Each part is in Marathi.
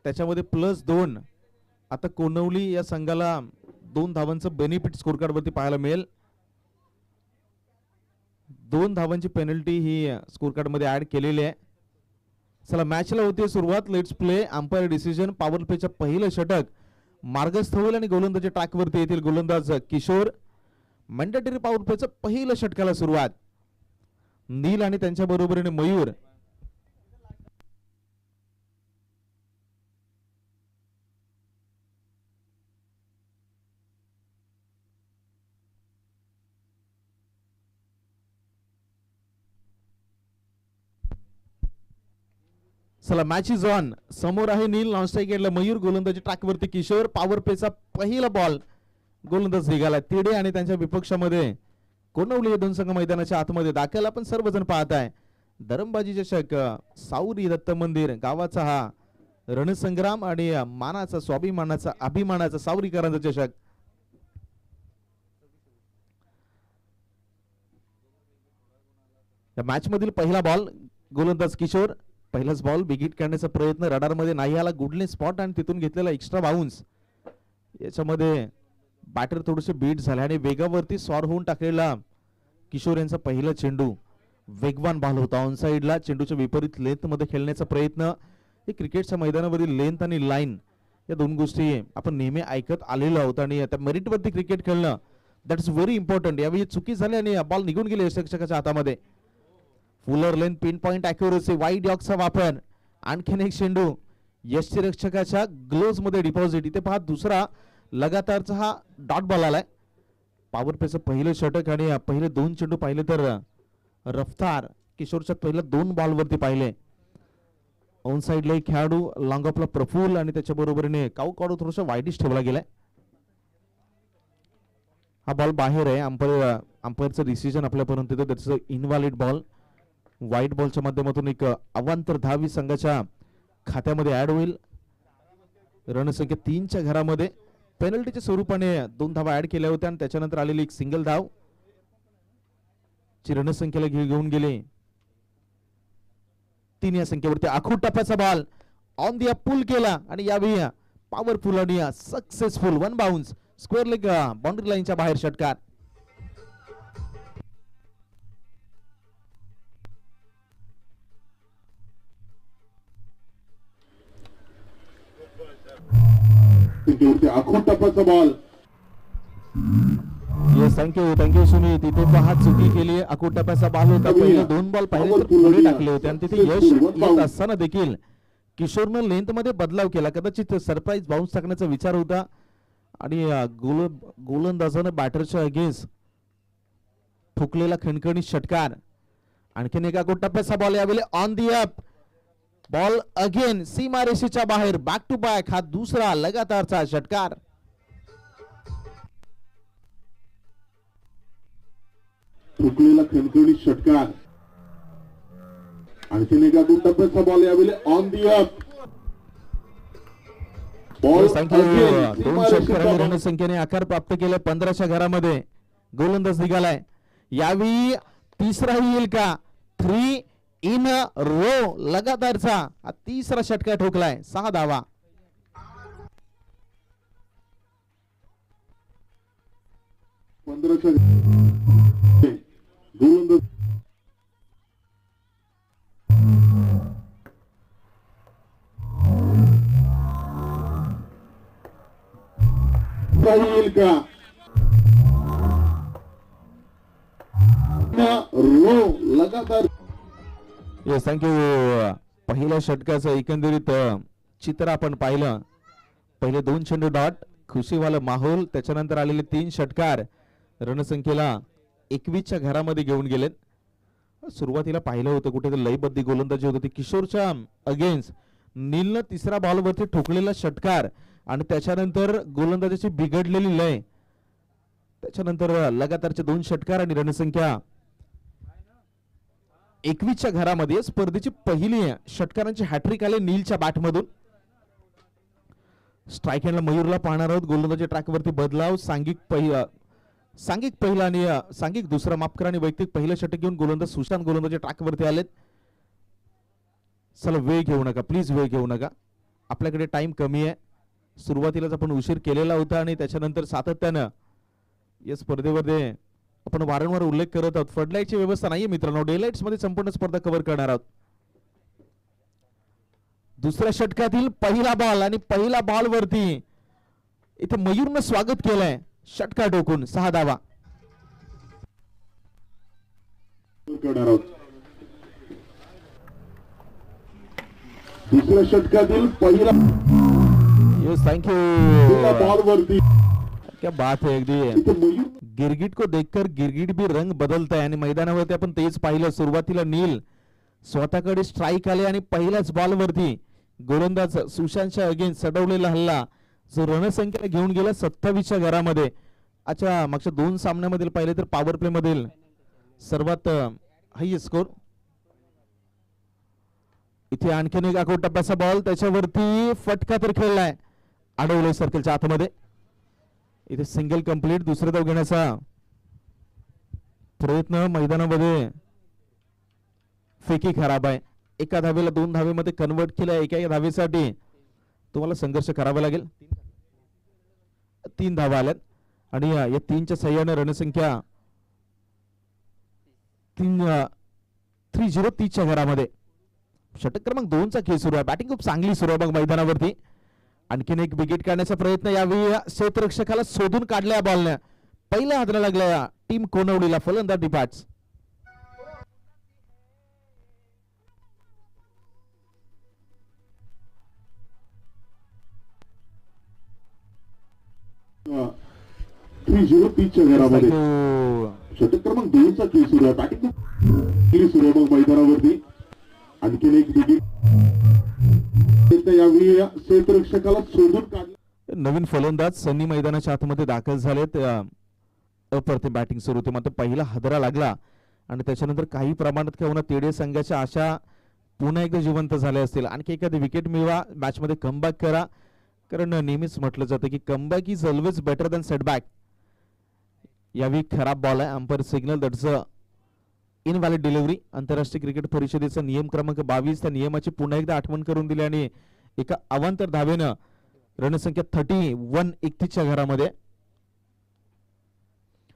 त्याच्यामध्ये +2. आता कोणवली या संघाला 2 धावांचं बेनिफिट स्कोर कार्ड वरती पाहायला मिळेल. 2 धावांची पेनल्टी ही स्कोर कार्ड मध्ये ऍड केलेली आहे. चला मॅचला होते सुरुवात. Let's play. Umpire decision. Power प्लेच्या पहिलं षटक मार्गस्थ होईल आणि गोलंदाजी ट्रॅक वरती येतील गोलंदाज किशोर. मॅन्डेटरी पॉवर प्लेचं पहिलं षटकाला सुरुवात. नील आणि त्यांच्या बरोबरीने मयूर. चला मॅच इज ऑन. समोर आहे नील. नॉन स्ट्राईक एंडला मयूर. गोलंदाजी ट्रॅक वरती किशोर. पॉवर प्लेचा पहिला बॉल गोलंदाज निघाला. तिडे आणि त्यांच्या विपक्षामध्ये कोणवली हे दोन संघ मैदानाच्या आतमध्ये दाखल. आपण सर्वजण पाहताय दरमबाजी चषक साऊरी दत्त मंदिर गावाचा हा रणसंग्राम आणि मानाचा स्वाभिमानाचा अभिमानाचा सावरीकरांचा चषक. या मॅच मधील पहिला बॉल गोलंदाज किशोर. पहिलाच बॉल बिगिट करण्याचा प्रयत्न रडार मध्ये नाही आला. गुडले स्पॉट आणि तिथून घेतलेला एक्स्ट्रा बाउन्स. याच्यामध्ये बॅटर थोडेसे बीट झाले आणि वेगावरती स्वार होऊन टाकलेला किशोर यांचा पहिला चेंडू. वेगवान बॉल होता ऑन साइडला. चेंडूच्या विपरीत लेंथ मध्ये खेळण्याचा प्रयत्न. हे क्रिकेटच्या मैदानावरील लेंथ आणि लाईन या दोन गोष्टी आपण नेहमी ऐकत आलेलो आहोत आणि त्या मेरिट वरती क्रिकेट खेळणं दॅट इज व्हेरी इम्पॉर्टंट. यावेळी चुकी झाली आणि बॉल निघून गेले यष्टिरक्षकाच्या हातामध्ये. फुलर लेन पिन पॉइंट अॅक्युरसी. वाईड डॉगचा वापर. आणखीन एक चेंडू यष्टिरक्षकाच्या ग्लोव्ज मध्ये डिपॉझिट. इथे पहा दुसरा लगातारचा हा डॉट बॉल आलाय. पॉवर प्लेचं पहिलं षटक आणि पहिले 2 चेंडू पाहिले तर रफ्तार किशोरच्या पहिल्या 2 बॉल वरती पाहिले. ऑन साइडला एक खेळाडू लॉंग ऑफला प्रफुल आणि त्याच्या बरोबरीने काऊ काढू थोडासा वाईडिश ठेवला गेलाय. हा बॉल बाहेर आहे. अंपायरचं डिसिजन आपल्यापर्यंत येतं. त्याचं इनव्हॅलिड बॉल. व्हाईट बॉलच्या माध्यमातून एक अवांतर धावी संघाच्या खात्यामध्ये ऍड होईल. रणसंख्या 3च्या घरामध्ये पेनल्टीच्या स्वरूपाने 2 धावा ऍड केल्या होत्या आणि त्याच्यानंतर आलेली एक सिंगल धाव ची रणसंख्येला घेऊन गेले 3 या संख्येवरती. आखूड टप्प्याचा बॉल ऑन द पुल केला आणि यावेळी पॉवरफुल आणि successful 1 bounce square leg boundary लाईनच्या बाहेर षटकार. आखूड टप्प्याचा बॉल. Yes thank you Sumit. तिथे पहा चुकी केली. आखूड टप्प्याचा बॉल होता. पहिले 2 बॉल पाहिले तर पुढे टाकले होते आणि तिथे यश येत असताना देखील किशोरनं लेंथ मध्ये बदलाव केला. कदाचित सरप्राईज बाउन्स टाकण्याचा विचार होता आणि गोलंदाजानं बॅटरच्या अगेन्स्ट ठोकलेला खणखणी षटकार. आणखीन एक आखूड टप्प्याचा बॉल यावेळी on the up. Ball again सीमारेषेच्या बाहेर. बॅक टू बॅक हा दुसरा लगातारचा षटकार. ठोकलेला खणखणी षटकार. आणखीन एका टप्प्याचा बॉल यावेळी ऑन दी अप. बॉल 2 षटकारांनी रणसंख्येने आकार प्राप्त केला. 15च्या घरामध्ये गोलंदाज निघालाय. यावेळी तिसराही येईल का? 3 इन रो लगातारचा हा तिसरा षटकार ठोकलाय. 6 धावा. गोलंदाज येईल का? रो लगातार. Yes thank you. पहिल्या षटकाचं एकंदरीत चित्र आपण पाहिलं. पहिले 2 चेंडू डॉट. खुशीवाला माहोल. त्याच्यानंतर आलेले 3 षटकार रणसंख्येला 21च्या घरामध्ये घेऊन गेलेत. सुरुवातीला पाहिलं होतं कुठेतरी लयबद्धी गोलंदाजी होती किशोरच्या अगेन्स्ट. नीलनं तिसरा बॉलवरती ठोकलेला षटकार आणि त्याच्यानंतर गोलंदाजाची बिघडलेली लय. त्याच्यानंतर लगातारचे 2 षटकार आणि रणसंख्या 21च्या घरामध्ये. स्पर्धेची पहिली षटकारांची हॅट्रिक आली नीलच्या बॅटमधून. स्ट्राईक हँडला मयूरला पाहणार आहोत. गोलंदाजी ट्रॅकवरती बदलाव. सांघिक पहिला आणि सांघिक दुसरा माफ करा आणि वैयक्तिक पहिलं षटक घेऊन गोलंदाज सुशांत गोलंदाजी ट्रॅकवरती आलेत. चला वेळ घेऊ नका प्लीज, वेळ घेऊ नका. आपल्याकडे टाइम कमी आहे. सुरुवातीलाच आपण उशीर केलेला होता आणि त्याच्यानंतर सातत्यानं या स्पर्धेमध्ये आपण वारंवार उल्लेख करत आहोत, फ्लडलाईटची व्यवस्था नाहीये मित्रांनो. डेलाइट्स मध्ये संपूर्ण स्पर्धा कव्हर करणार आहोत. दुसऱ्या षटकातील पहिला बॉल आणि पहिला बॉल वरती इथे मयूरनं स्वागत केलंय. षटका टोकून 6 धावा. करणार आहोत. दुसऱ्या षटकातील पहिला यस थँक्यू. बॉल वरती क्या बात है. अगदी इथे मयूर गिरगिट को देखकर गिरगिट भी रंग बदलता है आणि मैदानावरती आपण तेच पाहिलं. सुरुवातीला नील स्वतःकडे स्ट्राईक आले आणि पहिल्याच बॉल वरती गोलंदाज सुशांतच्या अगेन्स्ट सडवलेला हल्ला जो रणसंख्या घेऊन गेला 27च्या घरामध्ये. अच्छा, मागच्या 2 सामन्यामधील पाहिले तर पॉवर प्ले मधील सर्वात हायेस्ट स्कोर. इथे आणखीन एक आखोट टप्प्याचा बॉल, त्याच्यावरती फटका तर खेळलाय अडवले सर्कलच्या आतमध्ये. इथे सिंगल कंप्लीट. दुसरे धाव घेण्याचा प्रयत्न मैदानामध्ये फेकी खराब आहे. एका धावेला 2 धावेमध्ये कन्वर्ट केलं. एका धावेसाठी तुम्हाला संघर्ष करावा लागेल. 3 धावा आल्यात आणि या 3च्या सहाय्याने रणसंख्या 30-30च्या घरामध्ये. षटक क्रमांक 2 चा खेळ सुरू आहे. बॅटिंग खूप चांगली सुरू आहे मग मैदानावरती. आणखीन एक विकेट काढण्याचा प्रयत्न यावेळी क्षेत्ररक्षकाला शोधून काढल्या बॉलने. पहिल्या हाताला लागल्या टीम कोनवडीला. फलंदाज डिपार्ट्स. च्या घरामध्ये षटक क्रमांक 2 चा खेळ सुरू आहे. बॅटिंग सुरू आहे मग मैदानावरती. आणखीन एक विकेट यावेळी क्षेत्ररक्षकाला शोधून काढलं. नवीन फलंदाज सन्नी मैदानाच्या आतमध्ये दाखल झालेत. अप्रतिम बॅटिंग सुरू होती मात्र पहिला हादरा लागला आणि त्याच्यानंतर काही प्रमाणात का होणार तेडे संघाच्या आशा पुन्हा एकदा जिवंत झाल्या असतील. आणखी एखादी विकेट मिळवा, मॅच मध्ये कमबॅक करा, कारण नेहमीच म्हटलं जातं की comeback is always better than setback. यावेळी खराब बॉल आहे. Umpire signal that's invalid delivery. आंतरराष्ट्रीय क्रिकेट परिषदेचा नियम क्रमांक 22 त्या नियमाची पुन्हा एकदा आठवण करून दिली आणि एका अवांतर धावेनं रणसंख्या 31-31च्या घरामध्ये.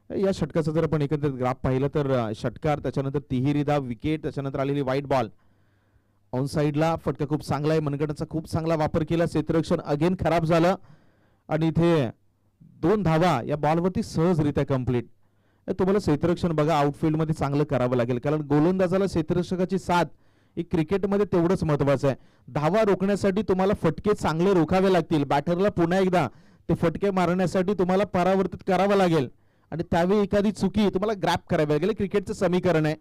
या षटकाचा जर आपण एकंदरीत ग्राफ पाहिलं तर षटकार, त्याच्यानंतर तिहेरी धाव, विकेट, त्याच्यानंतर आलेली व्हाईट बॉल. ऑन साइडला फटका खूप चांगला आहे. मनगटाचा खूप चांगला वापर केला. क्षेत्ररक्षण अगेन खराब झालं आणि इथे 2 धावा या बॉलवरती सहजरित्या कंप्लीट. तुम्हाला क्षेत्ररक्षण बघा आउटफील्ड मध्ये चांगलं करावं लागेल, कारण गोलंदाजाला क्षेत्ररक्षकाची साथ ही क्रिकेटमध्ये तेवढंच महत्वाचं आहे. धावा रोखण्यासाठी तुम्हाला फटके चांगले रोखावे लागतील. बॅटरला पुन्हा एकदा ते फटके मारण्यासाठी तुम्हाला परावर्तित करावं लागेल आणि त्यावेळी एखादी चुकी तुम्हाला ग्रॅप करावी लागेल. क्रिकेटचं समीकरण आहे.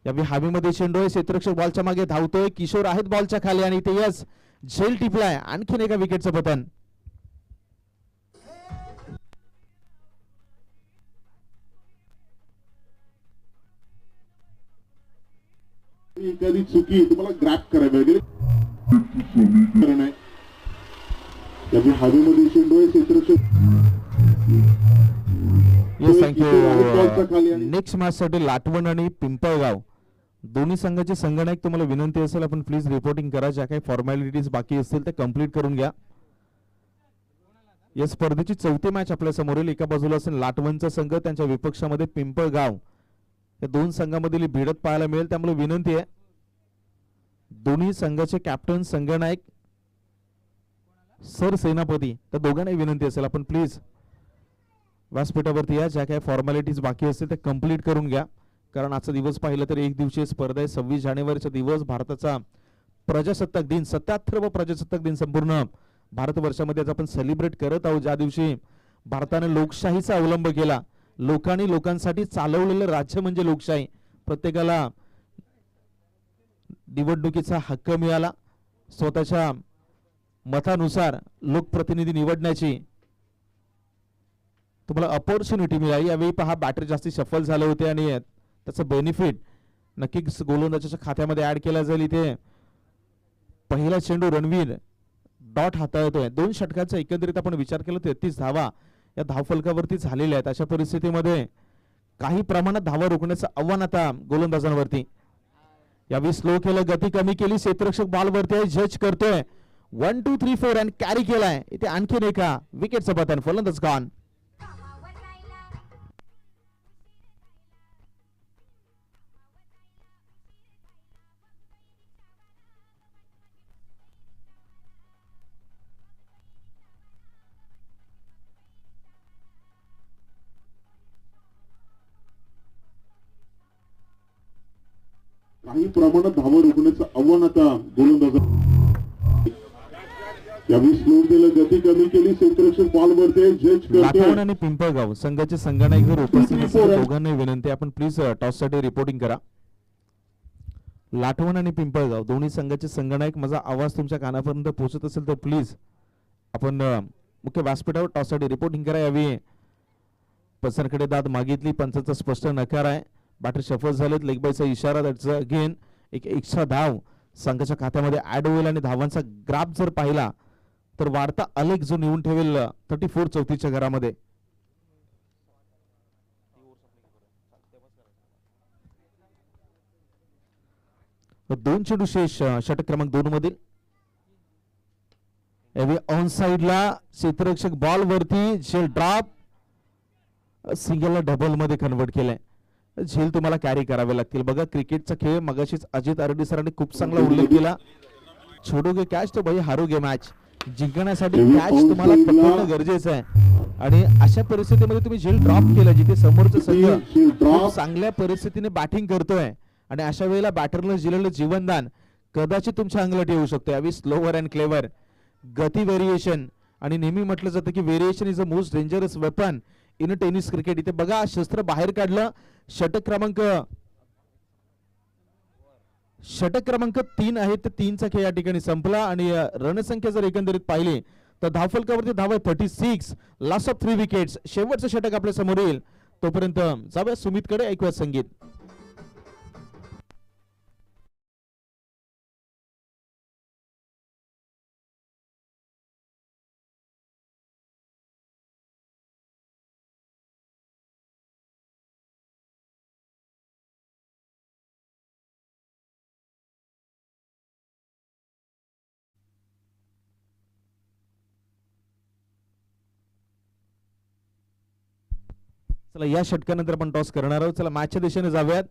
यावेळी हवेमध्ये चेंडू आहे. क्षेत्ररक्षक बॉलच्या मागे धावतोय. किशोर आहेत बॉलच्या खाली आणि ते यस झेल टिपलाय. आणखीन एका विकेटचं पतन. एखादी चुकी तुम्हाला ग्रॅप करावी लागेल. यावेळी हवेमध्ये चेंडू आहे. क्षेत्ररक्षक नेक्स्ट मॅच साठी लाटवण आणि पिंपळगाव दोन्ही संघाचे संगणक तुम्हाला विनंती असेल आपण प्लीज रिपोर्टिंग करा. ज्या काही फॉर्मॅलिटीज बाकी असतील ते कंप्लीट करून घ्या. या स्पर्धेची 4थी मॅच आपल्या समोरील. एका बाजूला असेल लाटवणचा संघ, त्यांच्या विपक्षामध्ये पिंपळगाव. या 2 संघामधील भिडत पाहायला मिळेल. त्यामुळे विनंती आहे दोन्ही संघाचे कॅप्टन संघनायक सर सेनापती तर दोघांनाही विनंती असेल आपण प्लीज व्यासपीठावरती या. ज्या काही फॉर्मॅलिटीज बाकी असतील ते कंप्लीट करून घ्या, कारण आजचा दिवस पाहिलं तर एक दिवसीय स्पर्धा आहे. 26 जानेवारीचा दिवस भारताचा प्रजासत्ताक दिन, 77वा प्रजासत्ताक दिन संपूर्ण भारतवर्षामध्ये आज आपण सेलिब्रेट करत आहोत. ज्या दिवशी भारताने लोकशाहीचा अवलंब केला. लोकांनी लोकांसाठी चालवलेलं राज्य म्हणजे लोकशाही. प्रत्येकाला निवडणुकीचा हक्क मिळाला. स्वतःच्या मतानुसार लोकप्रतिनिधी निवडण्याची तुम्हाला अपॉर्च्युनिटी मिळाली. यावेळी पहा बॅटर जास्ती सफल झाले होते आणि त्याचा बेनिफिट नक्कीच गोलंदाजाच्या खात्यामध्ये ऍड केला जाईल. इथे पहिला चेंडू रणवीर डॉट हाताळतोय. 2 षटकांचा एकंदरीत आपण विचार केला 33 धावा या धावफलकावरती झालेल्या आहेत. अशा परिस्थितीमध्ये काही प्रमाणात धावा रोखण्याचं आव्हान आता गोलंदाजांवरती. यावेळी स्लो केलं, गती कमी केली. क्षेत्ररक्षक बॉलवरती आहे, जज करतोय 1 2 3 4 आणि कॅरी केलाय. इथे आणखीन एका विकेटचं पतन. फलंदाज गॉन. काही प्रमाणात धावा रोखण्याचं आव्हान आता गोलंदाज. यावेळी स्लो दिलं, गती कमी केली, क्षेत्ररक्षण बॉलवरती जज लाठवण करतोय. आणि पिंपळगाव संघाचे संगणक जर उपस्थित असेल तर दोघांनाही विनंती, आपण प्लीज टॉस साठी रिपोर्टिंग करा. लाठवण आणि पिंपळगाव दोन्ही संघाचे संगणक, माझा आवाज तुमच्या कानापर्यंत पोहोचत असेल तर प्लीज आपण मुख्य व्यासपीठावर टॉस साठी रिपोर्टिंग करा. यावी पसरकडे दाद मागितली, पंचाचा स्पष्ट नकार आहे. बॅटर शफल झालेत, लेग बायचा इशारा. दॅट्स अगेन एक एक्स्ट्रा धाव संघाच्या खात्यामध्ये ऍड होईल आणि धावांचा ग्राफ जर पाहिला तर वाढता अलेख जो निवून ठेवेल 34 34च्या घरामध्ये. दोन चेंडू शेष षटक क्रमांक 2 मधील. ऑन साइडला क्षेत्ररक्षक बॉल वरती झेल ड्रॉप, सिंगलला डबल मध्ये कन्वर्ट केलंय. झेल तुम्हाला कॅरी करावे लागतील. बघा क्रिकेटचा खेळ मगाशीच अजित आरडी सरांनी खूप चांगला उल्लेख केला. छोडोगे कॅच तो भाई हारोगे मॅच. जिंकण्यासाठी कॅच तुम्हाला पकडणं गरजेचं आहे आणि अशा परिस्थितीमध्ये तुम्ही झेल ड्रॉप केला जिथे समोरचं संघ खूप चांगल्या परिस्थितीने बॅटिंग करतोय आणि अशा वेळेला बॅटरला दिलेलं जीवनदान कदाचित तुमच्या अंगलट येऊ शकतं. यावेळी स्लोवर अँड क्लेवर, गती व्हेरिएशन, आणि नेहमी म्हटलं जातं की variation is a most dangerous weapon in tennis cricket. इथे बघा शस्त्र बाहेर काढलं. षटक क्रमांक 3 आहे, तर 3चा खेळ या ठिकाणी संपला आणि रणसंख्या जर एकंदरीत पाहिली तर धावफलकावरती धाव आहे 36. Last of 3 wickets. शेवटचं षटक आपल्या समोर येईल, तोपर्यंत जाऊया सुमितकडे, ऐकूया संगीत. चला या षटकानंतर आपण टॉस करणार आहोत. चला मॅचच्या दिशेने जाऊयात.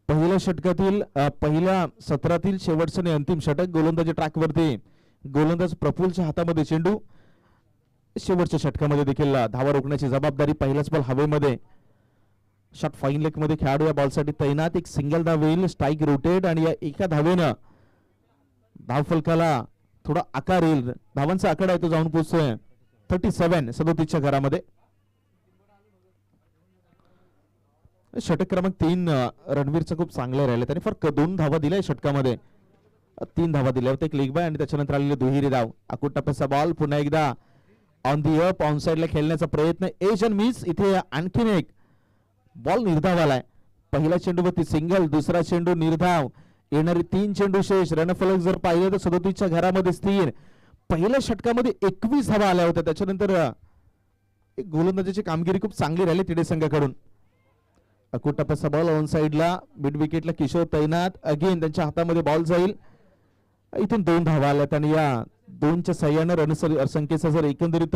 पहिल्या षटकातील पहिल्या सत्रातील शेवटचं आणि अंतिम षटक. गोलंदाजी ट्रॅक वरती गोलंदाज प्रफुल्लच्या हातामध्ये चेंडू. शेवटच्या षटकामध्ये देखील धावा रोखण्याची जबाबदारी. पहिलाच बॉल हवेमध्ये, शॉट फाईन लेग मध्ये खेळाडू या बॉलसाठी तैनात. एक सिंगल धाव येईल, स्ट्राईक रोटेड आणि या एका धावेनं धावफलकाला थोडा आकार येईल. धावांचा आकडा आहे तो जाऊन पोहोचतोय 37 37च्या घरामध्ये. षटक क्रमांक 3 रणवीरचं खूप चांगलं राहिलं. त्याने फक्त 2 धावा दिल्या षटकामध्ये. 3 धावा दिल्यावर एक लेग बाय आणि त्याच्यानंतर आलेली दुहेरी धाव. अकुट टप्प्याचा बॉल पुन्हा एकदा ऑन दी अप, ऑन साइडला खेळण्याचा प्रयत्न, एज अँड मिस. इथे आणखीन एक बॉल निर्धाव आलाय. पहिला चेंडूवरती सिंगल, दुसरा चेंडू निर्धाव. येणारे 3 चेंडू शेष. रणफलक जर पाहिलं तर 37च्या घरामध्ये स्थिर. पहिल्या षटकामध्ये 21 धावा आल्या होत्या. त्याच्यानंतर गोलंदाजीची कामगिरी खूप चांगली राहिली तिडे संघाकडून. अकुट टप्प्याचा बॉल ऑन साइडला, मिड विकेटला किशोर तैनात. अगेन त्यांच्या हातामध्ये बॉल जाईल. इथून 2 धावा आल्यात आणि या 2च्या सहाय्याने रणसंख्येचा जर एकंदरीत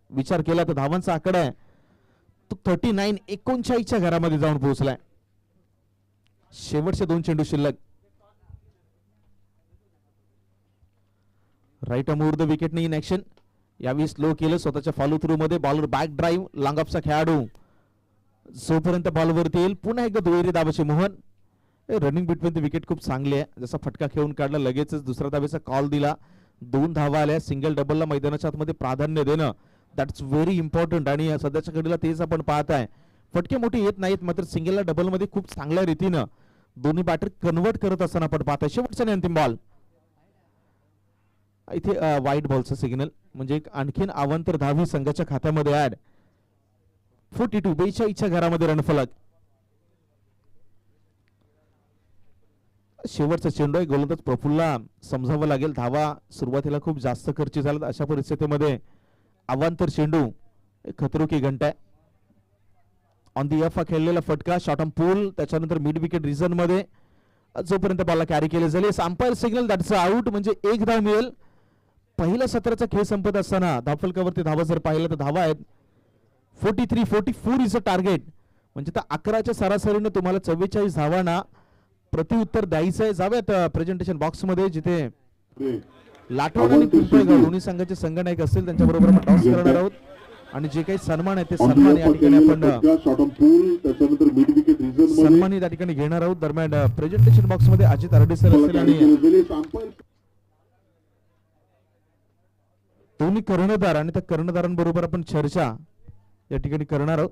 विचार केला तर धावांचा आकडा आहे तो 39 39च्या घरामध्ये जाऊन पोहोचलाय. शेवटचे 2 चेंडू शिल्लक. राईट अमोर द विकेटने इन ऍक्शन. यावेळी स्लो केलं स्वतःच्या फॉलो थ्रू मध्ये. बॉलर बॅक ड्राईव्ह, लॉंग ऑफचा खेळाडू जोपर्यंत बॉलवरती येईल पुन्हा एकदा दुहेरी धावाचे मोहन. रनिंग बिटवीन द विकेट खूप चांगली आहे. जसा फटका खेळून काढला लगेचच दुसऱ्या धावेचा कॉल दिला. 2 धावा आल्या. सिंगल डबलला मैदानाच्या आतमध्ये प्राधान्य देणं दॅट्स व्हेरी इम्पॉर्टंट आणि सध्याच्या घडीला तेच आपण पाहत आहे. फटके मोठे येत नाहीत, मात्र सिंगलला डबल मध्ये खूप चांगल्या रीतीनं दोन्ही बॅटर कन्वर्ट करत असताना आपण पाहत आहे. शेवटचा आणि अंतिम बॉल. इथे व्हाईट बॉलचं सिग्नल म्हणजे एक आणखीन अवांतर धावी संघाच्या खात्यामध्ये ऍड. 42 42च्या घरामध्ये रणफलक. शेवटचा चेंडू आहे. गोलंदाज प्रफुल्लला समजावं लागेल. धावा सुरुवातीला खूप जास्त खर्ची झाला. अशा परिस्थितीमध्ये अवांतर चेंडू खतरो की घंटा आहे. ऑन दी एफ खेळलेला फटका, शॉर्ट ऑन पूल, त्याच्यानंतर मिड विकेट रिझन मध्ये जोपर्यंत बॉलला कॅरी केले झाले. अंपायर सिग्नल दॅट्स आउट, म्हणजे 1 धाव मिळेल पहिल्या सत्राचा खेळ संपत असताना धावफलकावरती धावा जर पाहिलं तर धावा आहेत 44 इज अ टार्गेट. म्हणजे त्या 11च्या सरासरीनं तुम्हाला 44 धावांना प्रत्युत्तर द्यायचं आहे. जाऊयात प्रेझेंटेशन बॉक्स मध्ये जिथे लाटवण आणि पिंपळगाव दोन्ही संघाचे संघनायक असतील त्यांच्याबरोबर आपण टॉस करणार आहोत आणि जे काही सन्मान आहे ते सन्मान या ठिकाणी आपण सन्मान या ठिकाणी घेणार आहोत. दरम्यान प्रेझेंटेशन बॉक्स मध्ये अजित आरडे सर असतील आणि दोन्ही कर्णधार आणि त्या कर्णधारांबरोबर आपण चर्चा या ठिकाणी करणार आहोत.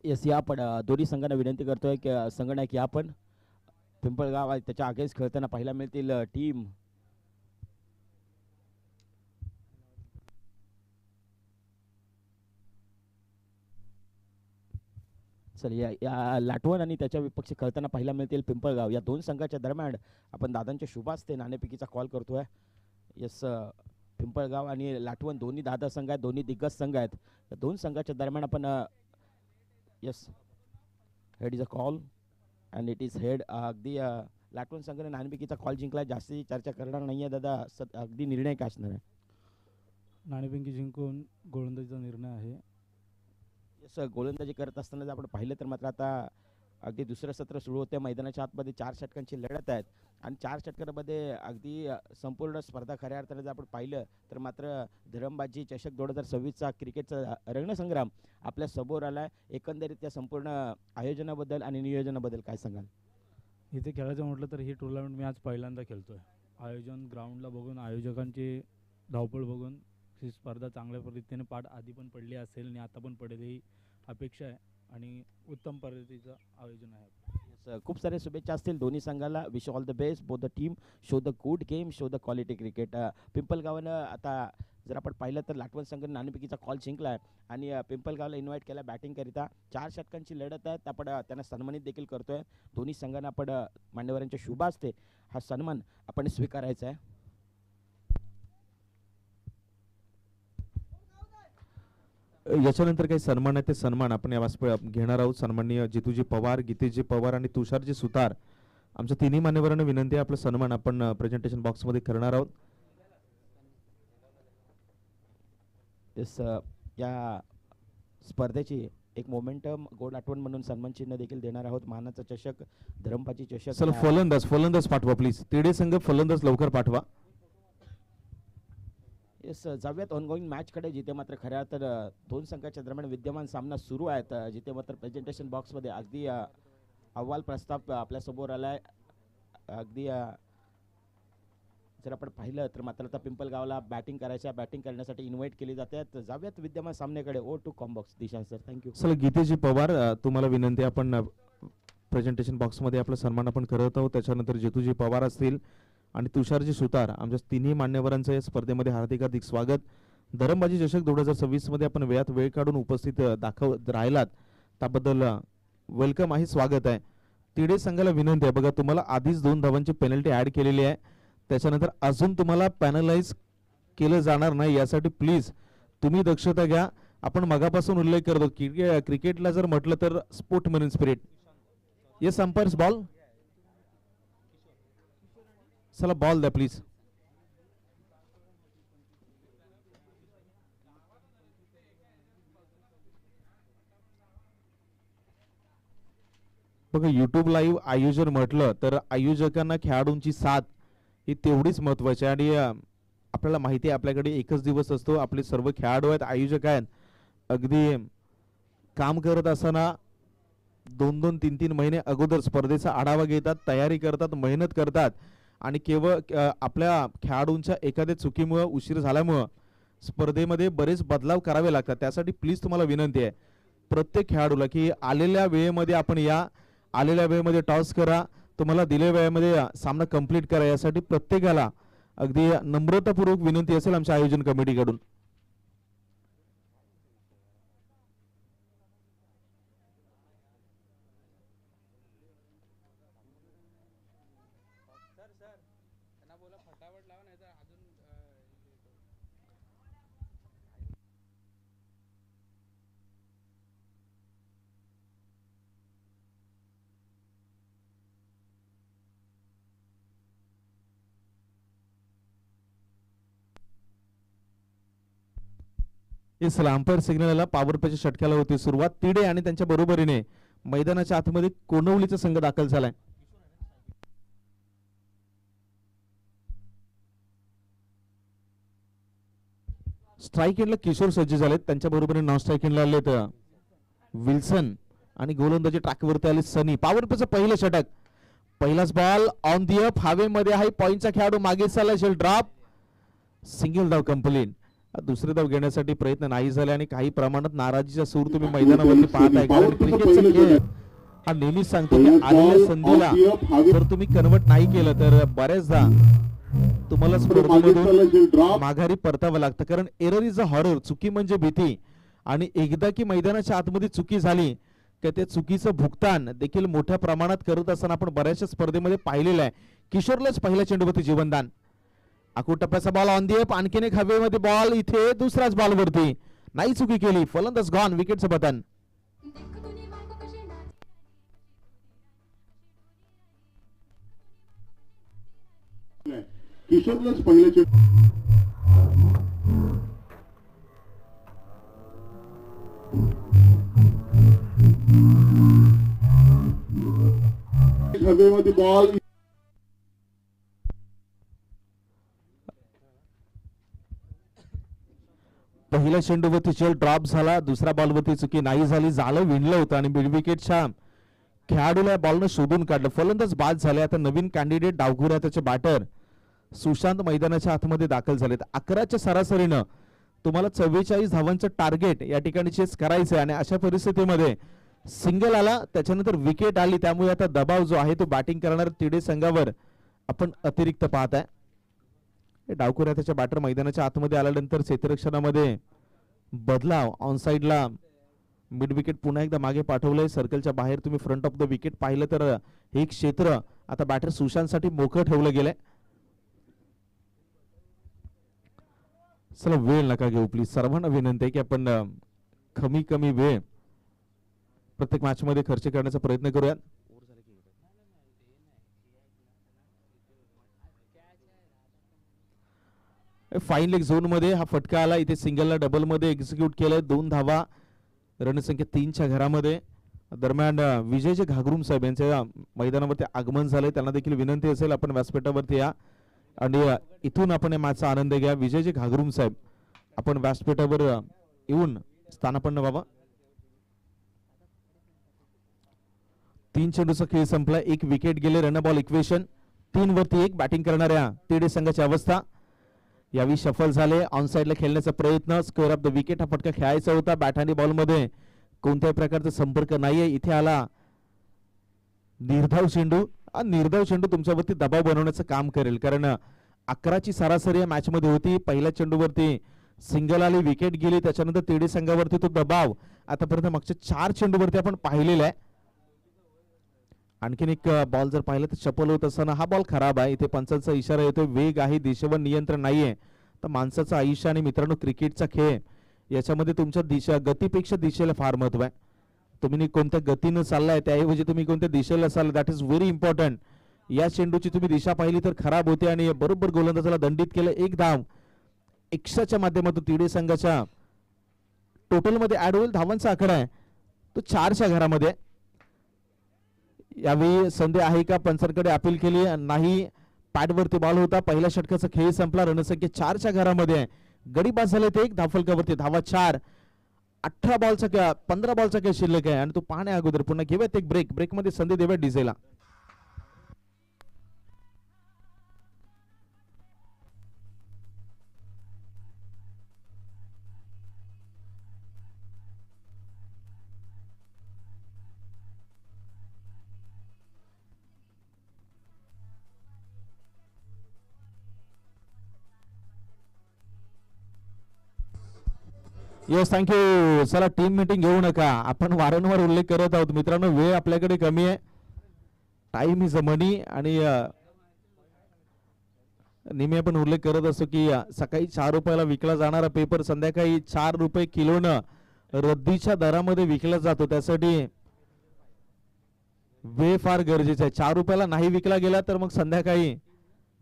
येस, या आपण दोन्ही संघांना विनंती करतोय की संघनायक या पण पिंपळगाव आणि त्याच्या अगेन्स्ट खेळताना पाहायला मिळतील टीम चल या लाटवण आणि त्याच्या विपक्ष खेळताना पाहायला मिळतील पिंपळगाव. या दोन संघाच्या दरम्यान आपण दादांच्या शुभास्ते नाणेफेकीचा कॉल करतोय. येस, पिंपळगाव आणि लाटवण दोन्ही दादा संघ आहेत, दोन्ही दिग्गज संघ आहेत. या दोन संघाच्या दरम्यान आपण yes head is a call and it is head. अगदी लाटवण संघाने नाणेफेकीचा कॉल जिंकला. जास्ती चर्चा करणार नाहीये दादा, अगदी निर्णय काय असणार आहे? नाणेफेकी जिंकून गोलंदाजीचा निर्णय आहे. येस, गोलंदाजी करत असताना जर आपण पाहिलं तर मात्र आता अगदी दुसरं सत्र सुरू होते. मैदानाच्या आतमध्ये 4 षटकांची लढत आहेत आणि 4 षटकांमध्ये अगदी संपूर्ण स्पर्धा खऱ्या अर्थाने जर आपण पाहिलं तर मात्र धरमबाजी चषक 2026चा क्रिकेटचा रणसंग्राम आपल्या समोर आला. एकंदरीत या संपूर्ण आयोजनाबद्दल आणि नियोजनाबद्दल काय सांगाल? इथे खेळायचं म्हटलं तर ही टुर्नामेंट मी आज पहिल्यांदा खेळतोय. आयोजन ग्राउंडला बघून, आयोजकांची धावपळ बघून ही स्पर्धा चांगल्या पद्धतीने पार आधी पण पडली असेल आणि आता पण पडेल ही अपेक्षा आहे आणि उत्तम पद्धतीचं आयोजन आहे. खूप सारे शुभेच्छा असतील दोन्ही संघाला. Wish all the best both the team. Show the good game, show the quality cricket. पिंपळगावनं आता जर आपण पाहिलं तर लाटवण संघाने नाणेफेकीचा कॉल जिंकला आहे आणि पिंपळगावला इन्व्हाइट केला बॅटिंगकरिता. 4 षटकांची लढत आहे. आपण त्यांना सन्मानित देखील करतोय. दोन्ही संघांना आपण मान्यवरांच्या शुभ असते हा सन्मान आपण स्वीकारायचा आहे. याच्यानंतर काही सन्मान आहे ते सन्मान आपण या व्यासपीठावर घेणार आहोत. सन्माननीय जितूजी पवार, गीतेजी पवार आणि तुषारजी सुतार आमच्या तिन्ही मान्यवरांना विनंती आहे आपलं सन्मान आपण प्रेझेंटेशन बॉक्स मध्ये करणार आहोत. या स्पर्धेची एक मोमेंटम गोड आठवण म्हणून सन्मान चिन्ह देखील देणार आहोत. मानाचा चषक, धरमपाची चषक. चला फलंदाज पाठवा प्लीज. तिडे संघ फलंदाज लवकर पाठवा. येस, जाऊयात ऑनगोईंग मॅचकडे जिथे मात्र खऱ्या तर दोन संघाच्या दरम्यान विद्यमान सामना सुरू आहेत. जिथे मात्र प्रेझेंटेशन बॉक्समध्ये अगदी अहवाल प्रस्ताव आपल्यासमोर आलाय. अगदी जर आपण पाहिलं तर मात्र आता पिंपळगावला बॅटिंग करण्यासाठी इन्व्हाइट केली जाते. जाऊयात विद्यमान सामन्याकडे. ओ टू कॉम्बॉक्स दिशांत सर, थँक्यू. चला गीतेजी पवार तुम्हाला विनंती आपण प्रेझेंटेशन बॉक्समध्ये आपला सन्मान आपण करत आहोत. त्याच्यानंतर जितूजी पवार असतील आणि तुषारजी सुतार आमच्या तिन्ही मान्यवरांचं या स्पर्धेमध्ये हार्दिक स्वागत. धरमबाजी चषक 2026 मध्ये आपण वेळात वेळ काढून उपस्थित राहिलात त्याबद्दल वेलकम आहे, स्वागत आहे. तिडे संघाला विनंती आहे, बघा तुम्हाला आधीच 2 धावांची पेनल्टी ऍड केलेली आहे. त्याच्यानंतर अजून तुम्हाला पॅनलाइज केलं जाणार नाही यासाठी प्लीज तुम्ही दक्षता घ्या. आपण मगापासून उल्लेख करतो क्रिकेटला जर म्हटलं तर स्पोर्टमॅन स्पिरिट. Yes umpires ball. चला बॉल द्या प्लीज. बघा युट्यूब लाईव्ह आयोजन म्हटलं तर आयोजकांना खेळाडूंची साथ ही तेवढीच महत्वाची आहे आणि आपल्याला माहिती आहे आपल्याकडे एकच दिवस असतो. आपले सर्व खेळाडू आहेत, आयोजक आहेत, अगदी काम करत असताना 2-2, 3-3 महिने अगोदर स्पर्धेचा आढावा घेतात, तयारी करतात, मेहनत करतात आणि केवळ आपल्या खेळाडूंच्या एखाद्या चुकीमुळे उशीर झाल्यामुळे स्पर्धेमध्ये बरेच बदलाव करावे लागतात. त्यासाठी प्लीज तुम्हाला विनंती आहे प्रत्येक खेळाडूला की आलेल्या वेळेमध्ये आपण या, आलेल्या वेळेमध्ये टॉस करा, तुम्हाला दिलेल्या वेळेमध्ये सामना कंप्लीट करा. यासाठी प्रत्येकाला अगदी नम्रतापूर्वक विनंती असेल आमच्या आयोजन कमिटीकडून. इसला अंपायर सिग्नलला पॉवर प्लेच्या षटकाला होती सुरुवात. तिडे आणि त्यांच्या बरोबरीने मैदानाच्या आतमध्ये कोणवलीचा संघ दाखल झालाय. स्ट्राईक एंडला किशोर सज्ज झालेत, त्यांच्या बरोबरीने नॉन स्ट्राईक एंडला आलेत विल्सन आणि गोलंदाजी ट्रॅकवरती आले सनी. पॉवर प्लेचं पहिलं षटक, पहिलाच बॉल ऑन दी अप, हवेमध्ये आहे. पॉइंटचा खेळाडू मागे चालला, ड्रॉप, सिंगल धाव कंप्लीट. दुसरे धाव घेण्यासाठी प्रयत्न नाही झाले आणि काही प्रमाणात नाराजीचा सूर तुम्ही मैदानावरती पाहताय. कारण क्रिकेटचा खेळ हा नेहमीच सांगतो की आलेल्या संधीला जर तुम्ही कन्वर्ट नाही केलं तर बऱ्याचदा तुम्हाला स्पर्धेमधून माघारी परतावं लागतं. कारण एरर इज अ हॉरर, चुकी म्हणजे भीती. आणि एकदा की मैदानाच्या आतमध्ये चुकी झाली की त्या चुकीचं भुगतान देखील मोठ्या प्रमाणात करत असताना आपण बऱ्याचशा स्पर्धेमध्ये पाहिलेलं आहे. किशोरलाच पहिल्या चेंडूवरती जीवनदान, आखू टप्प्याचा बॉल ऑन दी अप, आणखीन एक हवेमध्ये बॉल, इथे दुसराच बॉल वरती, नाही चुकी केली, फलंदाज गॉन, विकेटचं पतन. किशोरलाच पहिल्या चेंडू हवेमध्ये बॉल, पहिल्या चेंडूवरती चेल ड्रॉप झाला, दुसऱ्या बॉलवरती चुकी नाही झाली, झालं विणलं होतं आणि मिड विकेटच्या खेळाडूला बॉलनं शोधून काढलं. फलंदाज बाद झाले. आता नवीन कॅन्डिडेट डावखुऱ्या त्याचे बॅटर सुशांत मैदानाच्या आतमध्ये दाखल झालेत. 11च्या सरासरीनं तुम्हाला 44 धावांचं टार्गेट या ठिकाणी चेस करायचं आणि अशा परिस्थितीमध्ये सिंगल आला, त्याच्यानंतर विकेट आली, त्यामुळे आता दबाव जो आहे तो बॅटिंग करणार तिडे संघावर आपण अतिरिक्त पाहत आहे. डावखुऱ्या त्याच्या बॅटर मैदानाच्या आतमध्ये आल्यानंतर क्षेत्ररक्षणामध्ये बदलाव, ऑन साइडला मिड विकेट पुन्हा एकदा मागे पाठवलंय. सर्कलच्या बाहेर तुम्ही फ्रंट ऑफ द विकेट पाहिलं तर हे क्षेत्र आता बॅटर सुशांतसाठी मोकळं ठेवलं गेलंय. चला वेळ नका घेऊ प्लीज, सर्वांना विनंती आहे की आपण कमी कमी वेळ प्रत्येक मॅच मध्ये खर्च करण्याचा प्रयत्न करूया. फाईन लेग झोन मध्ये हा फटका आला, इथे सिंगलला डबल मध्ये एक्झिक्यूट केलंय. 2 धावा, रणसंख्या 3च्या घरामध्ये. दरम्यान विजयचे घागरूम साहेब यांच्या मैदानावरती आगमन झाले, त्यांना देखील विनंती असेल आपण व्यासपीठावरती या आणि इथून आपण या मॅचचा आनंद घ्या. विजयचे घागरूम साहेब आपण व्यासपीठावर येऊन स्थानापन्न व्हावा. 3 चेंडूचा खेळ संपला, 1 विकेट गेले, रन बॉल इक्वेशन 3 वरती 1. बॅटिंग करणाऱ्या तिडे संघाची अवस्था यावेळी सफल झाले. ऑन साइडला खेळण्याचा प्रयत्न, स्क्वेअर ऑफ द विकेट हा फटका खेळायचा होता. बॅट आणि बॉल मध्ये कोणत्याही प्रकारचा संपर्क नाहीये. इथे आला निर्धाव चेंडू. निर्धाव चेंडू तुमच्यावरती दबाव बनवण्याचं काम करेल, कारण 11ची सरासरी या मॅच मध्ये होती. पहिल्या चेंडूवरती सिंगल आली, विकेट गेली, त्याच्यानंतर तिडे संघावरती तो दबाव आतापर्यंत मागच्या 4 चेंडूवरती आपण पाहिलेला आहे. आणखीन एक बॉल जर पाहिलं तर चपल होत असताना हा बॉल खराब आहे. इथे पंचांचा इशारा येतोय, वेग आहे, दिशेवर नियंत्रण नाहीये. तर माणसाचं आयुष्य आणि मित्रांनो क्रिकेटचा खेळ याच्यामध्ये तुमच्या दिशा गतीपेक्षा दिशेला फार महत्व आहे. तुम्ही कोणत्या गतीनं चाललाय त्याऐवजी तुम्ही कोणत्या दिशेला चाललाय, दॅट इज व्हेरी इम्पॉर्टंट. या चेंडूची तुम्ही दिशा पाहिली तर खराब होते आणि बरोबर गोलंदाजाला दंडित केलं. 1 धाव एक्स्ट्राच्या माध्यमातून तिडे संघाच्या टोटल मध्ये ऍड होईल. धावांचा आकडा आहे तो 4च्या घरामध्ये. यावेळी संधी आहे का, पंचांकडे अपील केली नाही. पॅडवरती बॉल होता, पहिल्या षटकाचा खेळ संपला. रणसंख्या 4च्या घरामध्ये आहे. गडी बाद झाले ते 1 धावफलकावरती, धावा 4. 18 बॉलचा 15 बॉलचा खेळ शिल्लक आहे आणि तो पाहण्या अगोदर पुन्हा घेऊयात एक ब्रेक मध्ये संधी देऊया डीजेला. Yes, thank you. चला टीम मीटिंग घेऊ नका, आपण वारंवार उल्लेख करत आहोत मित्रांनो, वेळ आपल्याकडे कमी आहे. टाइम इज अ मनी आणि नेहमी आपण उल्लेख करत असतो की सकाळी 4 रुपयाला विकला जाणारा पेपर संध्याकाळी 4 रुपये किलोनं रद्दीच्या दरामध्ये विकला जातो. त्यासाठी वेळ फार गरजेचा आहे. 4 रुपयाला नाही विकला गेला तर मग संध्याकाळी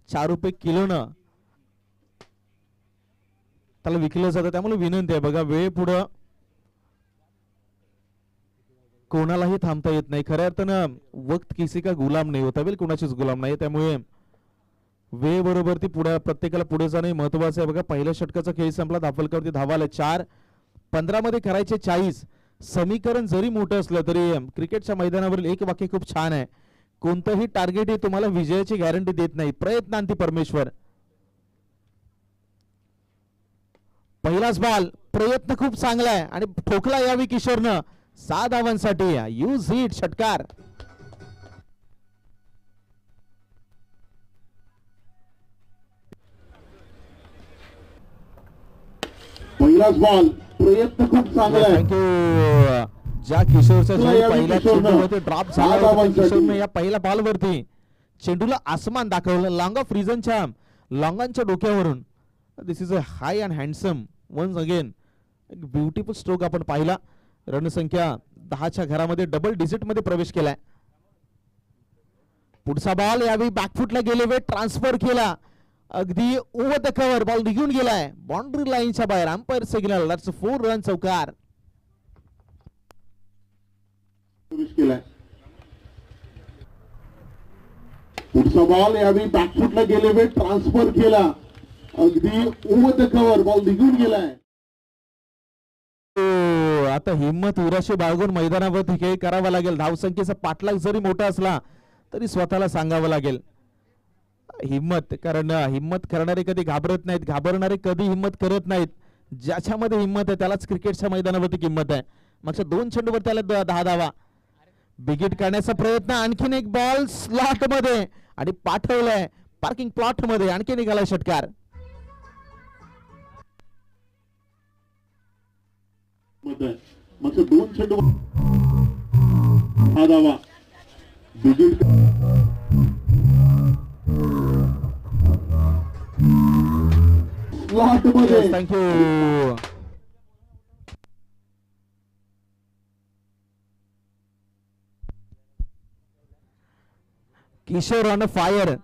4 रुपये किलोनं त्याला विकलं जातं. त्यामुळे विनंती आहे बघा, वेळ पुढं कोणालाही थांबता येत नाही. खऱ्या अर्थानं वक्त किसी का गुलाम नाही होता, वेळ कोणाचीच गुलाम नाही. त्यामुळे वेळ बरोबर ती पुढे प्रत्येकाला पुढे जाणे महत्वाचं आहे. बघा पहिल्या षटकाचा खेळ संपला, धावफलकावरती धावा आल्या 4-15 मध्ये करायचे 40. समीकरण जरी मोठं असलं तरी क्रिकेटच्या मैदानावरील एक वाक्य खूप छान आहे, कोणतंही टार्गेट हे तुम्हाला विजयाची गॅरंटी देत नाही, प्रयत्नांती परमेश्वर. पहिलाच बॉल, प्रयत्न खूप चांगला आहे आणि ठोकला यावी किशोरनं 6 धावांसाठी. यूज हिट, षटकार. पहिलाच बॉल, प्रयत्न खूप चांगला आहे. थँक्यू. ज्या किशोरचा तुला जो यावी पहिल्या किशोरनं. चेंडूवरती ड्रॉप झाला दहा होता, धावांसाठी. किशोरनं या पहिल्या बॉलवरती चेंडूला आसमान दाखवलं लॉंग ऑफ रिझनच्या लॉंगांच्या डोक्यावरून. This is a high and handsome once again, एक ब्युटिफुल स्ट्रोक आपण पाहिला. रणसंख्या 10च्या घरामध्ये डबल डिजिट मध्ये प्रवेश केलाय. पुढचा बॉल यावेळी बॅकफुटला गेले वेळ ट्रान्सफर केला, अगदी ओव्हर द कव्हर, बॉल निघून गेलाय बाउंड्री लाईनच्या बाहेर. अंपायर सिग्नल, दॅट्स 4 रन चौकार. प्रवेश केलाय. पुढचा बॉल यावेळी बॅकफुटला गेले वेळ ट्रान्सफर केला, अगदी ओव्हर द कव्हर, बॉल निघून गेलाय. आता हिम्मत उराशी बाळगून मैदानावरती खेळ करावा लागेल. धावसंख्येचा पाठलाग जरी मोठा असला तरी स्वतःला सांगावं लागेल हिम्मत, कारण हिम्मत करणारे कधी घाबरत नाहीत, घाबरणारे कधी हिम्मत करत नाहीत. ज्याच्यामध्ये हिम्मत आहे त्यालाच क्रिकेटच्या मैदानावरती किंमत आहे. मागच्या 2 चेंडूवर त्याला 10 धावा. बिगिट करण्याचा प्रयत्न, आणखीन एक बॉल स्लॉट मध्ये आणि पाठवलाय पार्किंग प्लॉट मध्ये, आणखी निघालाय षटकार. मागच्या 2 चेंडू हा धावा. बिगिट स्लॉट मध्ये. थँक्यू. Kishore on fire.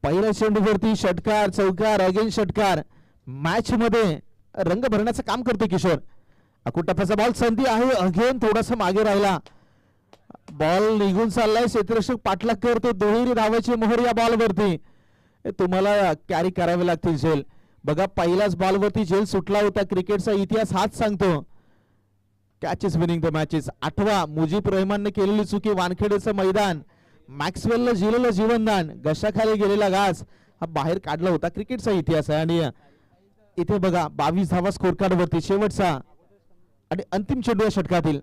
पहिल्या चेंडूवरती षटकार, चौकार, अगेन षटकार. मॅच मध्ये रंग भरण्याचं काम करते किशोर. अकुटप्प्याचा बॉल, संधी आहे, अगेन थोडासा मागे राहिला, बॉल निघून चाललाय. क्षेत्ररक्षक पाठलाग करतो, दुहेरी धावाची मोहर या बॉलवरती. तुम्हाला कॅरी करावे लागतील झेल. बघा पहिल्याच बॉलवरती झेल सुटला होता. क्रिकेटचा इतिहास हाच सांगतो, catch is winning the matches. 8वा मुजीब रहमानने केलेली चुकी, वानखेडेचं मैदान, मॅक्सवेलला जिलेलं जीवनदान, घशाखाली गेलेला घास हा बाहेर काढला होता. क्रिकेटचा इतिहास आहे. आणि इथे बघा 22 धावा स्कोर कार्ड वरती, शेवटचा आणि अंतिम चेंडू या षटकातील.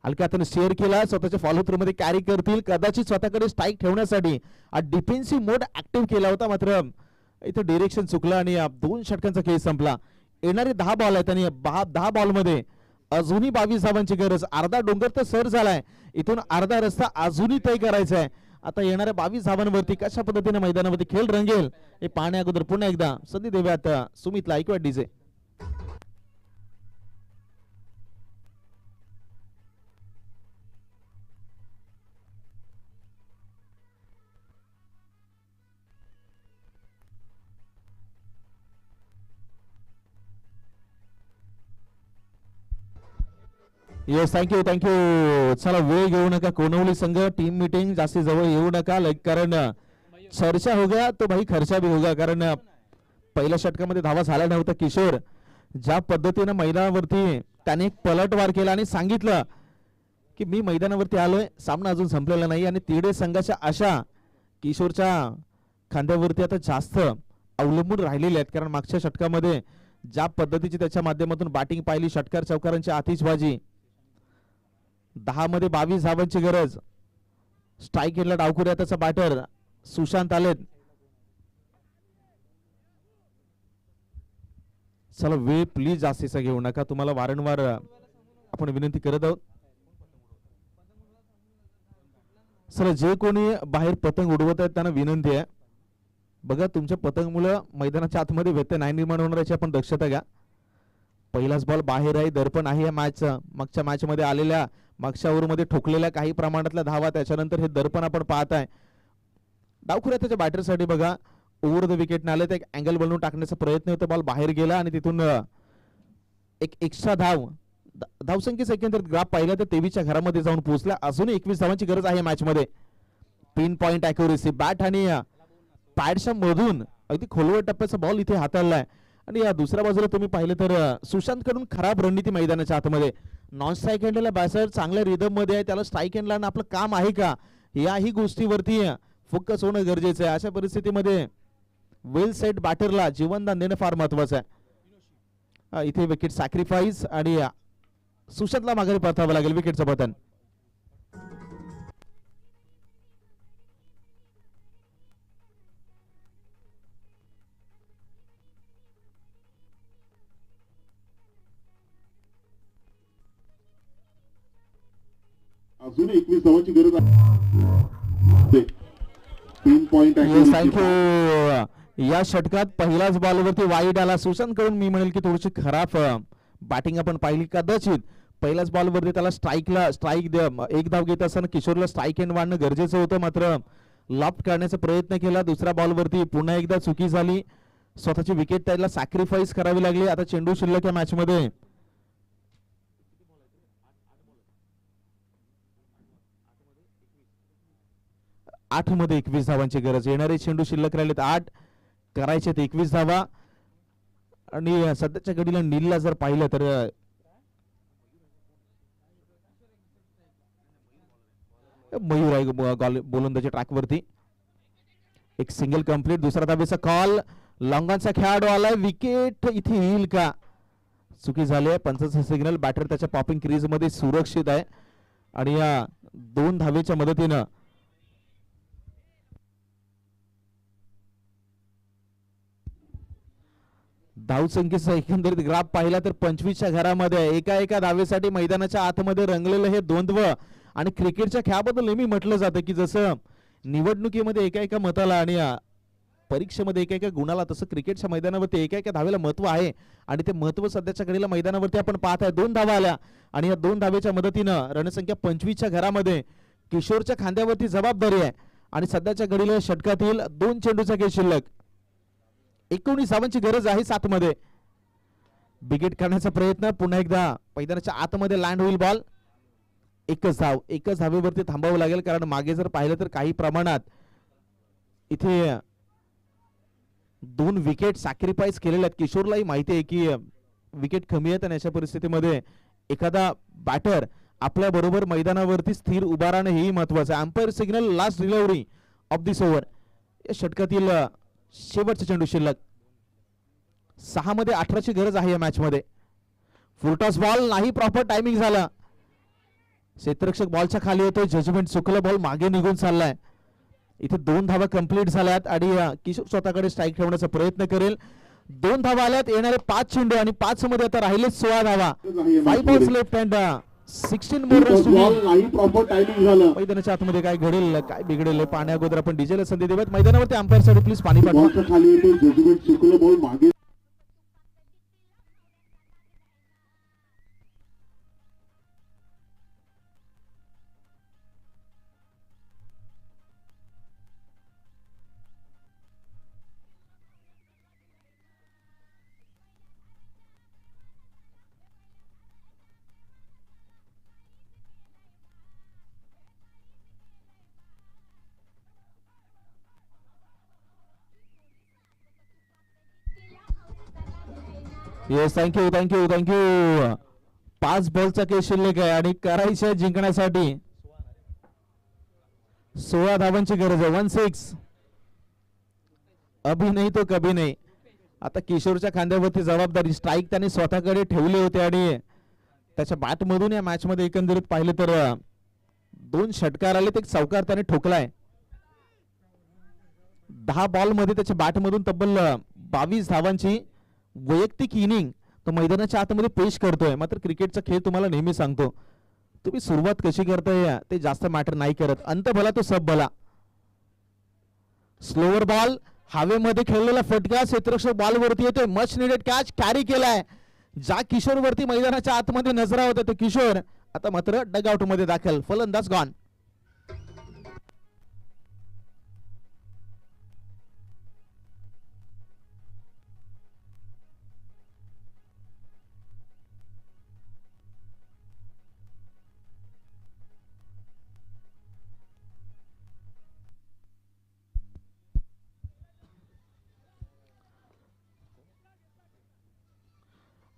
हलक्या हाताने शेअर केला, स्वतःच्या फॉलो थ्रू मध्ये कॅरी करतील, कदाचित स्वतःकडे स्ट्राईक ठेवण्यासाठी डिफेन्सिव्ह मोड ऍक्टिव्ह केला होता, मात्र इथे डिरेक्शन चुकलं आणि 2 षटकांचा खेळ संपला. येणारे 10 बॉल आहेत आणि 10 बॉल मध्ये अजूनही 22 धावांची गरज. अर्धा डोंगर तर सर झालाय, इथून अर्धा रस्ता अजूनही तय करायचा आहे. आता येणाऱ्या 22 धावांवरती कशा पद्धतीने मैदानावरती खेळ रंगेल हे पाहण्या अगोदर पुन्हा एकदा संधी देऊयात सुमितला. ऐकूया डीजे. Yes, thank you thank you. चला वेळ घेऊ नका, कोणवली संघ टीम मीटिंग जास्ती जवळ येऊ नका, कारण चर्चा हो गया तो भाई खर्चा भी होगा. कारण पहिल्या षटकामध्ये धावा झाला नव्हता. किशोर ज्या पद्धतीने मैदानावरती त्याने एक पलटवार केला आणि सांगितलं की मी मैदानावरती आलोय, सामना अजून संपलेला नाही. आणि तिडे संघाच्या आशा किशोरच्या खांद्यावरती आता जास्त अवलंबून राहिलेल्या आहेत, कारण मागच्या षटकामध्ये ज्या पद्धतीची त्याच्या माध्यमातून बॅटिंग पाहिली, षटकार चौकारांची आतिषबाजी, 10 मध्ये 22 धावांची गरज. स्ट्राईक घेतला डावखुऱ्या त्याचा बॅटर सुशांत आलेत. चला वेळ प्लीज जास्तीचा घेऊ नका, तुम्हाला वारंवार आपण विनंती करत आहोत. चला जे कोणी बाहेर पतंग उडवत आहेत त्यांना विनंती आहे, बघा तुमच्या पतंग मुलं मैदानाच्या आतमध्ये व्यत्यय नाही निर्माण होणार याची आपण दक्षता घ्या. पहिलाच बॉल बाहेर आहे, दर्पण आहे या मॅच मागच्या मॅच मध्ये आलेल्या मागच्या ओव्हरमध्ये ठोकलेल्या काही प्रमाणातल्या धावा, त्याच्यानंतर हे दर्पण आपण पाहत आहे. डावखुऱ्या त्याच्या बॅटरसाठी बघा ओव्हर द विकेट आले, एक अँगल बनवून टाकण्याचा प्रयत्न होता, बॉल बाहेर गेला आणि तिथून एक एक्स्ट्रा धावसंख्येचा एकंदरीत ग्राफ पाहिला तर 23च्या घरामध्ये जाऊन पोहोचला. अजून 21 धावांची गरज आहे मॅच मध्ये. पिन पॉइंट अॅक्युरेसी बॅट आणि पॅडच्या मधून अगदी खोलवर टप्प्याचा बॉल इथे हाताळलाय. आणि या दुसऱ्या बाजूला तुम्ही पाहिलं तर सुशांत कडून खराब रणनीती मैदानाच्या आतमध्ये. नॉन स्ट्राईक हँडला बॅसर चांगल्या रिदम मध्ये आहे, त्याला स्ट्राईक हँडला आपलं काम आहे का याही गोष्टीवरती फोकस होणं गरजेचं आहे. अशा परिस्थितीमध्ये वेल सेट बॅटरला जीवनदान देणं फार महत्वाचं आहे. इथे विकेट सॅक्रिफाईस आणि सुशांतला माघारी परतावं लागेल विकेटचं पतन. अजून 21 धावांची गरज आहे. 3 पॉइंट थँक्यू. या षटकात पहिल्याच बॉलवरती वाईड आला सुशांत कडून. मी म्हणेल की थोडीशी खराब बॅटिंग आपण पाहिली. कदाचित पहिल्याच बॉलवरती त्याला स्ट्राईक एक धाव घेत असताना किशोरला स्ट्राईक एंड वाढणं गरजेचं होतं, मात्र लॉफ्ट करण्याचा प्रयत्न केला. दुसऱ्या बॉलवरती पुन्हा एकदा चुकी झाली, स्वतःची विकेट त्याला सॅक्रिफाईस करावी लागली. आता चेंडू शिल्लक या मॅच मध्ये 8 मध्ये 21 धावांची गरज. येणारे चेंडू शिल्लक राहिलेत 8, करायचे 21 धावा. आणि सध्याच्या घडीला नीलला जर पाहिलं तर मयूर आहे गोलंदाजी ट्रॅकवरती. एक सिंगल कंप्लीट. दुसरा धावेचा कॉल, लॉंगॉनचा खेळाडू आलाय, विकेट इथे येईल का? चुकी झाली आहे. पंचाचा सिग्नल. बॅटर त्याच्या पॉपिंग क्रीज मध्ये सुरक्षित आहे आणि या 2 धावेच्या मदतीनं धावसंख्येचा एकंदरीत ग्राफ पाहिला तर 25च्या घरामध्ये एका धावेसाठी मैदानाच्या आतमध्ये रंगलेलं हे द्वंद्व. आणि क्रिकेटच्या खेळाबद्दल नेहमी म्हटलं जातं की जसं निवडणुकीमध्ये एका मताला आणि परीक्षेमध्ये एका गुणाला, तसं क्रिकेटच्या मैदानावरती एका धावेला महत्व आहे. आणि ते महत्व सध्याच्या घडीला मैदानावरती आपण पाहत आहे. 2 धावा आल्या आणि या 2 धावेच्या मदतीनं रणसंख्या 25च्या घरामध्ये. किशोरच्या खांद्यावरती जबाबदारी आहे आणि सध्याच्या घडीला षटकातील 2 चेंडूचा खेळ शिल्लक. 19 धावांची गरज आहे 7 मध्ये. बिगेट करण्याचा प्रयत्न पुन्हा एकदा मैदानाच्या आतमध्ये लँड होईल बॉल. एकच धावेवरती थांबावं लागेल, कारण मागे जर पाहिलं तर काही प्रमाणात इथे 2 विकेट सॅक्रिफाईस केलेल्या आहेत. किशोरलाही माहिती आहे की विकेट कमी आहेत आणि अशा परिस्थितीमध्ये एखादा बॅटर आपल्या बरोबर मैदानावरती स्थिर उभा राहणं हेही महत्वाचं आहे. Umpire signal, last delivery of this over. या षटकातील शेवटचा चेंडू शिल्लक. 6 मध्ये 18ची गरज आहे या मॅच मध्ये. फुलटॉस बॉल नाही, प्रॉपर टायमिंग झाला. क्षेत्ररक्षक बॉलच्या खाली येतोय, जजमेंट चुकलं, बॉल मागे निघून चाललाय. इथे 2 धावा कंप्लीट झाल्यात आणि किशोर स्वतःकडे स्ट्राईक ठेवण्याचा प्रयत्न करेल. 2 धावा आल्यात. येणारे 5 चेंडू आणि 5 मध्ये आता राहिले 16 धावा. 5 balls left and 16 more runs to नाही, प्रॉपर टायमिंग झालं. मैदानाच्या आतमध्ये काय घडेल काय बिघडेल पाण्या अगोदर आपण डीजेला संधी देऊयात. मैदानावरती अंपायर साठी प्लीज पाणी पाठवा. बॉलच्या खाली येतो, जजमेंट चुकलं, बॉल मागे. Yes, thank you. 5 बॉलचा खेळ शिल्लक आहे आणि करायच्या जिंकण्यासाठी 16 धावांची गरज आहे. 16. अभी नाही तो कभी नाही. आता किशोरच्या खांद्यावरती जबाबदारी. स्ट्राईक त्याने स्वतःकडे ठेवले होते आणि त्याच्या बॅट मधून या मॅच मध्ये एकंदरीत पाहिलं तर 2 षटकार आले, एक चौकार त्याने ठोकलाय. 10 बॉल मध्ये त्याच्या बॅट मधून तब्बल 22 धावांची वैयक्तिक इनिंग तो मैदानाच्या आतमध्ये पेश करतोय. मात्र क्रिकेटचा खेळ तुम्हाला नेहमी सांगतो, तुम्ही सुरुवात कशी करताय ते जास्त मॅटर नाही करत, अंत भला तो सब भला. स्लोअर बॉल हवेमध्ये खेळलेला फटका क्षेत्ररक्षक बॉल वरती येतोय. मच निडेड कॅच कॅरी केलाय. ज्या किशोर वरती मैदानाच्या आतमध्ये नजरा होता ते किशोर आता मात्र डगआउट मध्ये दाखल. फलंदाज गॉन.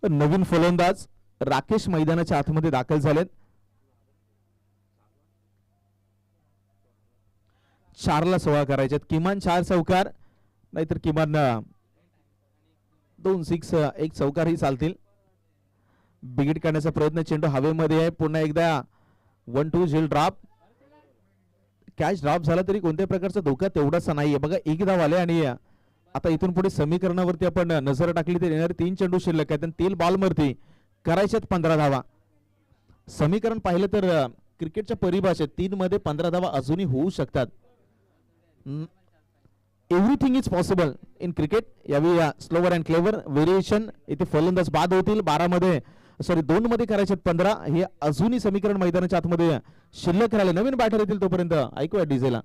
नवीन फलंदाज राकेश मैदानाच्या आतमध्ये दाखल झालेत. 4ला 16 करायचे. किमान 4 चौकार नाहीतर किमान 2 सिक्स 1 चौकार ही चालतील. बिगिट करण्याचा प्रयत्न. चेंडू हवेमध्ये आहे. पुन्हा एकदा 1-2 झेल ड्रॉप. कॅच ड्रॉप झाला तरी कोणत्याही प्रकारचा धोका तेवढासा नाहीये. बघा एक धाव आले आणि आता इथून पुढे समीकरणावरती आपण नजर टाकली तर येणारे 3 चेंडू शिल्लक आहेत. 3 बॉल वरती करायच्यात 15 धावा. समीकरण पाहिलं तर क्रिकेटच्या परिभाषेत 3 मध्ये 15 धावा अजूनही होऊ शकतात. Everything is possible in cricket. यावेळी स्लोवर अँड क्लेवर व्हेरिएशन. इथे फलंदाज बाद होतील. 2 मध्ये करायचे 15. हे अजूनही समीकरण मैदानाच्या आतमध्ये शिल्लक राहिले. नवीन बॅटर येतील तोपर्यंत ऐकूया डीजेला.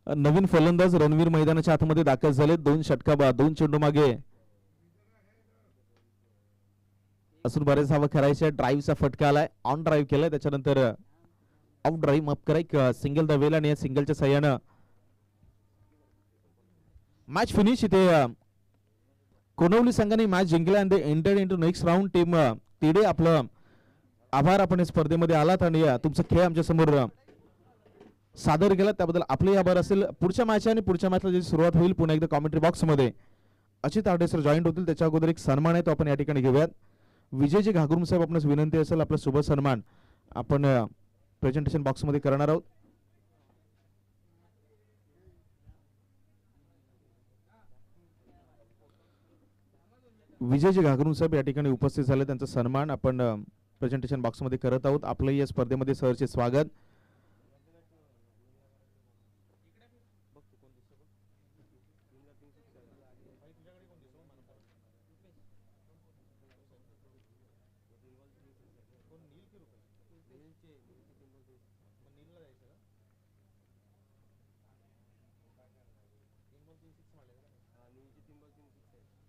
नवीन फलंदाज रणवीर मैदानाच्या आतमध्ये दाखल झाले. 2 षटका 2 चेंडू मागे असून बरेच धावा करायच्या. ड्राईव्हचा फटका आलाय. ऑन ड्राईव्ह केलाय. त्याच्यानंतर आउट ड्राईव्ह माफ करा. सिंगल दवेल आणि या सिंगलच्या सहाय्यानं मॅच फिनिश. इथे कोनवली संघाने मॅच जिंकला आणि entered into next round. Team तिडे आपलं आभार. आपण स्पर्धेमध्ये आलात आणि तुमचा खेळ आमच्या समोर सादर केला त्याबद्दल आपले आभार असेल. पुढच्या मॅच आणि पुढच्या मॅचला जी सुरुवात होईल पुन्हा एकदा कॉमेंट्री बॉक्स मध्ये अजित आडे सर जॉईंट होतील. त्याच्या अगोदर एक सन्मान आहे तो आपण या ठिकाणी घेऊयात. विजयजी घागरुम साहेब आपणास विनंती असेल आपला शुभ सन्मान आपण प्रेझेंटेशन बॉक्स मध्ये करणार आहोत. विजयजी घागरुम साहेब या ठिकाणी उपस्थित झाले. त्यांचा सन्मान आपण प्रेझेंटेशन बॉक्स मध्ये करत आहोत. आपलंही या स्पर्धेमध्ये सहर्ष स्वागत.